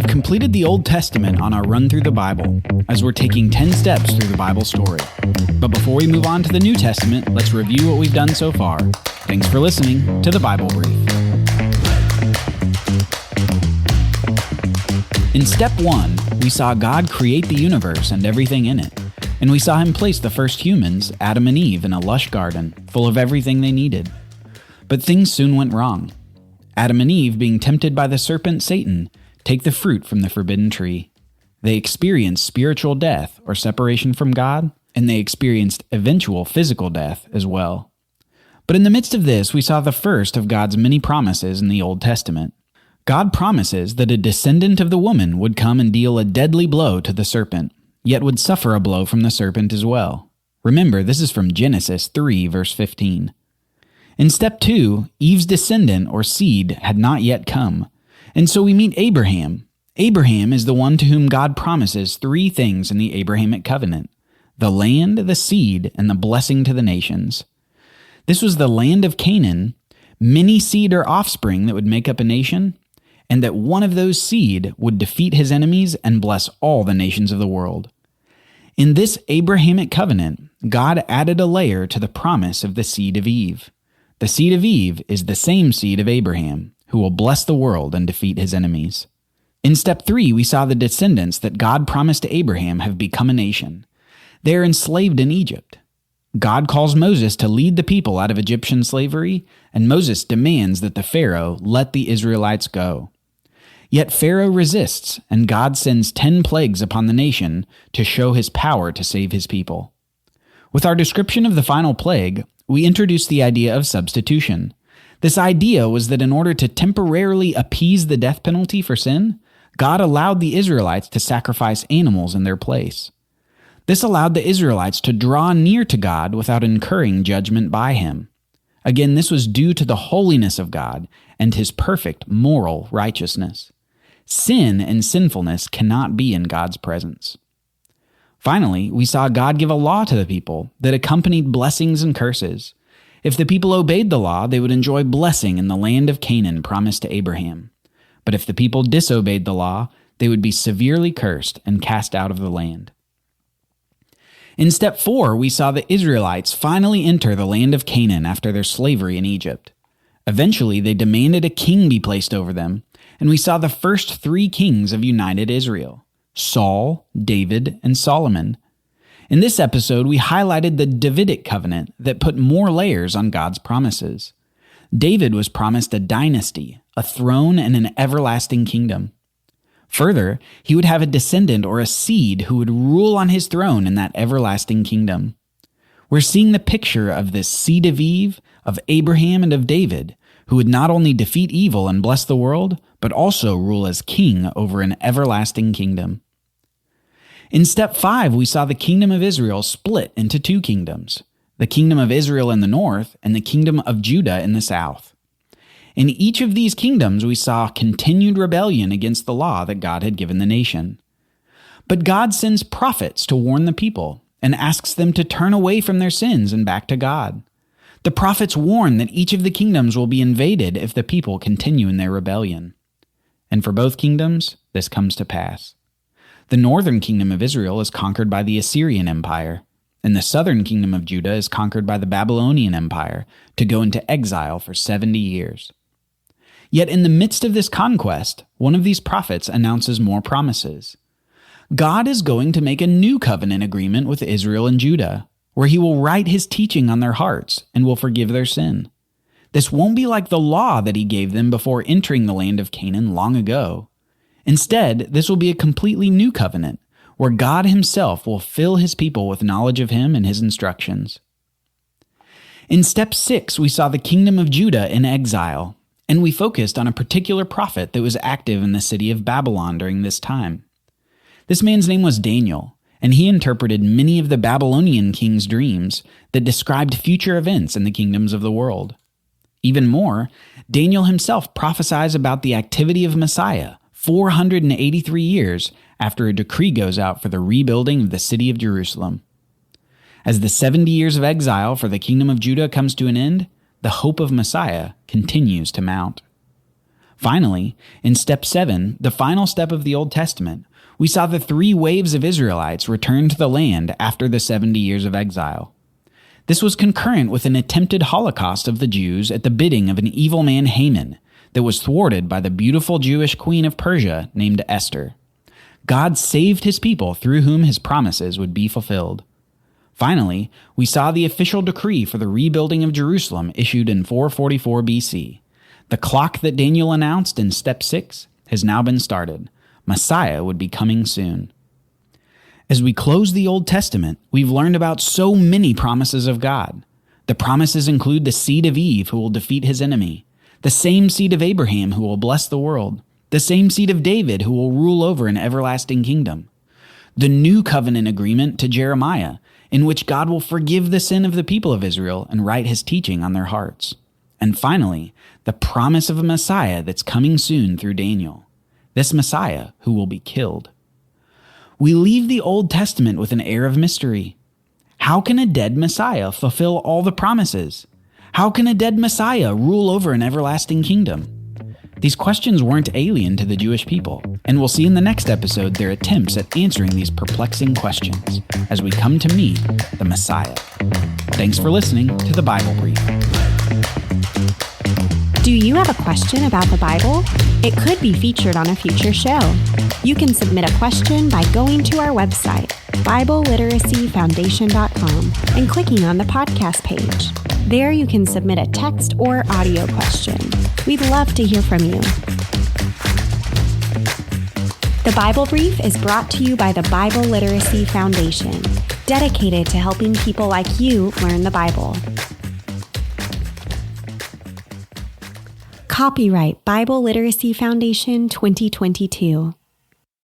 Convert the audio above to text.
We've completed the Old Testament on our run through the Bible, as we're taking 10 steps through the Bible story. But before we move on to the New Testament, let's review what we've done so far. Thanks for listening to the Bible Brief. In step 1, we saw God create the universe and everything in it, and we saw him place the first humans, Adam and Eve, in a lush garden, full of everything they needed. But things soon went wrong. Adam and Eve, being tempted by the serpent Satan, take the fruit from the forbidden tree. They experienced spiritual death or separation from God, and they experienced eventual physical death as well. But in the midst of this, we saw the first of God's many promises in the Old Testament. God promises that a descendant of the woman would come and deal a deadly blow to the serpent, yet would suffer a blow from the serpent as well. Remember, this is from Genesis 3, verse 15. In step 2, Eve's descendant or seed had not yet come, and so we meet Abraham. Abraham is the one to whom God promises 3 things in the Abrahamic covenant: the land, the seed, and the blessing to the nations. This was the land of Canaan, many seed or offspring that would make up a nation, and that one of those seed would defeat his enemies and bless all the nations of the world. In this Abrahamic covenant, God added a layer to the promise of the seed of Eve. The seed of Eve is the same seed of Abraham, who will bless the world and defeat his enemies. In step 3, we saw the descendants that God promised to Abraham have become a nation. They are enslaved in Egypt. God calls Moses to lead the people out of Egyptian slavery, and Moses demands that the Pharaoh let the Israelites go. Yet Pharaoh resists, and God sends 10 plagues upon the nation to show his power to save his people. With our description of the final plague, we introduced the idea of substitution. This idea was that in order to temporarily appease the death penalty for sin, God allowed the Israelites to sacrifice animals in their place. This allowed the Israelites to draw near to God without incurring judgment by him. Again, this was due to the holiness of God and his perfect moral righteousness. Sin and sinfulness cannot be in God's presence. Finally, we saw God give a law to the people that accompanied blessings and curses. If the people obeyed the law, they would enjoy blessing in the land of Canaan promised to Abraham. But if the people disobeyed the law, they would be severely cursed and cast out of the land. In step 4, we saw the Israelites finally enter the land of Canaan after their slavery in Egypt. Eventually, they demanded a king be placed over them, and we saw the first 3 kings of united Israel: Saul, David, and Solomon. In this episode, we highlighted the Davidic Covenant that put more layers on God's promises. David was promised a dynasty, a throne, and an everlasting kingdom. Further, he would have a descendant or a seed who would rule on his throne in that everlasting kingdom. We're seeing the picture of this seed of Eve, of Abraham, and of David, who would not only defeat evil and bless the world, but also rule as king over an everlasting kingdom. In step 5, we saw the kingdom of Israel split into 2 kingdoms, the kingdom of Israel in the north and the kingdom of Judah in the south. In each of these kingdoms, we saw continued rebellion against the law that God had given the nation. But God sends prophets to warn the people and asks them to turn away from their sins and back to God. The prophets warn that each of the kingdoms will be invaded if the people continue in their rebellion. And for both kingdoms, this comes to pass. The northern kingdom of Israel is conquered by the Assyrian Empire, and the southern kingdom of Judah is conquered by the Babylonian Empire to go into exile for 70 years. Yet in the midst of this conquest, one of these prophets announces more promises. God is going to make a new covenant agreement with Israel and Judah, where he will write his teaching on their hearts and will forgive their sin. This won't be like the law that he gave them before entering the land of Canaan long ago. Instead, this will be a completely new covenant, where God himself will fill his people with knowledge of him and his instructions. In step 6, we saw the kingdom of Judah in exile, and we focused on a particular prophet that was active in the city of Babylon during this time. This man's name was Daniel, and he interpreted many of the Babylonian king's dreams that described future events in the kingdoms of the world. Even more, Daniel himself prophesies about the activity of Messiah 483 years after a decree goes out for the rebuilding of the city of Jerusalem. As the 70 years of exile for the kingdom of Judah comes to an end, the hope of Messiah continues to mount. Finally, in step 7, the final step of the Old Testament, we saw the 3 waves of Israelites return to the land after the 70 years of exile. This was concurrent with an attempted holocaust of the Jews at the bidding of an evil man Haman that was thwarted by the beautiful Jewish queen of Persia named Esther. God saved his people through whom his promises would be fulfilled. Finally, we saw the official decree for the rebuilding of Jerusalem issued in 444 BC. The clock that Daniel announced in step 6 has now been started. Messiah would be coming soon. As we close the Old Testament, we've learned about so many promises of God. The promises include the seed of Eve who will defeat his enemy, the same seed of Abraham who will bless the world, the same seed of David who will rule over an everlasting kingdom, the new covenant agreement to Jeremiah, in which God will forgive the sin of the people of Israel and write his teaching on their hearts. And finally, the promise of a Messiah that's coming soon through Daniel, this Messiah who will be killed. We leave the Old Testament with an air of mystery. How can a dead Messiah fulfill all the promises? How can a dead Messiah rule over an everlasting kingdom? These questions weren't alien to the Jewish people, and we'll see in the next episode their attempts at answering these perplexing questions as we come to meet the Messiah. Thanks for listening to the Bible Brief. Do you have a question about the Bible? It could be featured on a future show. You can submit a question by going to our website, BibleLiteracyFoundation.com, and clicking on the podcast page. There you can submit a text or audio question. We'd love to hear from you. The Bible Brief is brought to you by the Bible Literacy Foundation, dedicated to helping people like you learn the Bible. Copyright Bible Literacy Foundation 2022.